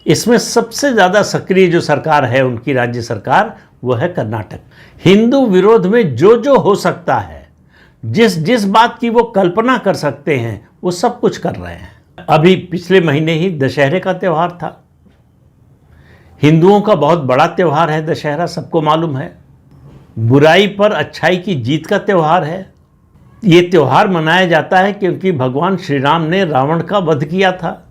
इसमें सबसे ज़्यादा सक्रिय जो सरकार है उनकी राज्य सरकार, वो है कर्नाटक। हिंदू विरोध में जो जो हो सकता है, जिस जिस बात की वो कल्पना कर सकते हैं, वो सब कुछ कर रहे हैं। अभी पिछले महीने ही दशहरे का त्यौहार था। हिंदुओं का बहुत बड़ा त्यौहार है दशहरा, सबको मालूम है। बुराई पर अच्छाई की जीत का त्यौहार है। ये त्यौहार मनाया जाता है क्योंकि भगवान श्री राम ने रावण का वध किया था।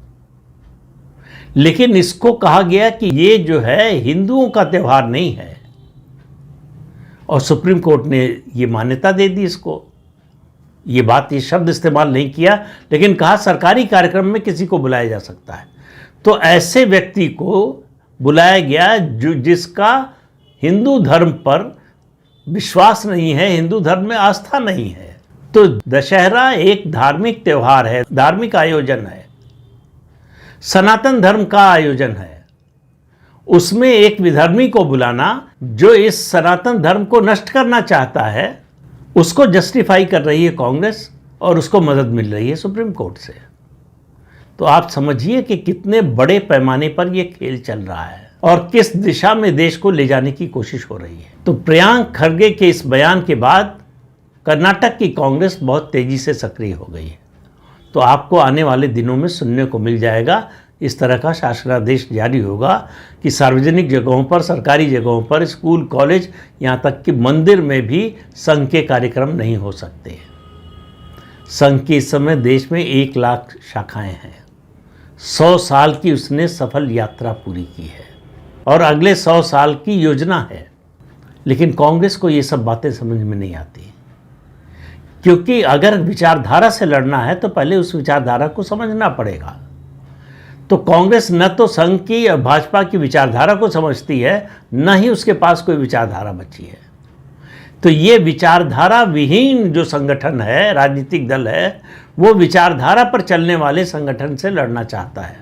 लेकिन इसको कहा गया कि ये जो है हिंदुओं का त्यौहार नहीं है, और सुप्रीम कोर्ट ने ये मान्यता दे दी इसको। ये बात, ये शब्द इस्तेमाल नहीं किया, लेकिन कहा सरकारी कार्यक्रम में किसी को बुलाया जा सकता है। तो ऐसे व्यक्ति को बुलाया गया जो जिसका हिंदू धर्म पर विश्वास नहीं है, हिंदू धर्म में आस्था नहीं है। तो दशहरा एक धार्मिक त्यौहार है, धार्मिक आयोजन है, सनातन धर्म का आयोजन है। उसमें एक विधर्मी को बुलाना जो इस सनातन धर्म को नष्ट करना चाहता है, उसको जस्टिफाई कर रही है कांग्रेस, और उसको मदद मिल रही है सुप्रीम कोर्ट से। तो आप समझिए कि कितने बड़े पैमाने पर यह खेल चल रहा है और किस दिशा में देश को ले जाने की कोशिश हो रही है। तो प्रियंका खरगे के इस बयान के बाद कर्नाटक की कांग्रेस बहुत तेजी से सक्रिय हो गई है। तो आपको आने वाले दिनों में सुनने को मिल जाएगा, इस तरह का शासनादेश जारी होगा कि सार्वजनिक जगहों पर, सरकारी जगहों पर, स्कूल, कॉलेज, यहाँ तक कि मंदिर में भी संघ के कार्यक्रम नहीं हो सकते। संघ की इस समय देश में 1 लाख शाखाएं हैं। 100 साल की उसने सफल यात्रा पूरी की है और अगले 100 साल की योजना है। लेकिन कांग्रेस को ये सब बातें समझ में नहीं आती, क्योंकि अगर विचारधारा से लड़ना है तो पहले उस विचारधारा को समझना पड़ेगा। तो कांग्रेस न तो संघ की और भाजपा की विचारधारा को समझती है, न ही उसके पास कोई विचारधारा बची है। तो ये विचारधारा विहीन जो संगठन है, राजनीतिक दल है, वो विचारधारा पर चलने वाले संगठन से लड़ना चाहता है।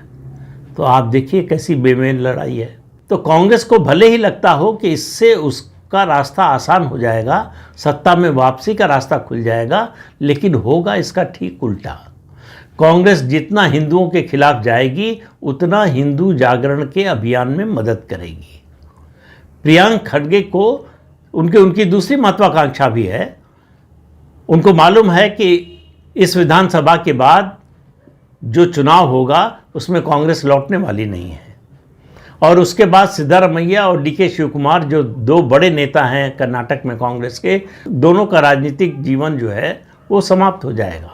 तो आप देखिए कैसी बेमेल लड़ाई है। तो कांग्रेस को भले ही लगता हो कि इससे उसका रास्ता आसान हो जाएगा, सत्ता में वापसी का रास्ता खुल जाएगा, लेकिन होगा इसका ठीक उल्टा। कांग्रेस जितना हिंदुओं के खिलाफ जाएगी, उतना हिंदू जागरण के अभियान में मदद करेगी। प्रियंका खरगे को उनकी दूसरी महत्वाकांक्षा भी है। उनको मालूम है कि इस विधानसभा के बाद जो चुनाव होगा उसमें कांग्रेस लौटने वाली नहीं है, और उसके बाद सिद्धारमैया और डीके शिव कुमार, जो 2 बड़े नेता हैं कर्नाटक में कांग्रेस के, दोनों का राजनीतिक जीवन जो है वो समाप्त हो जाएगा।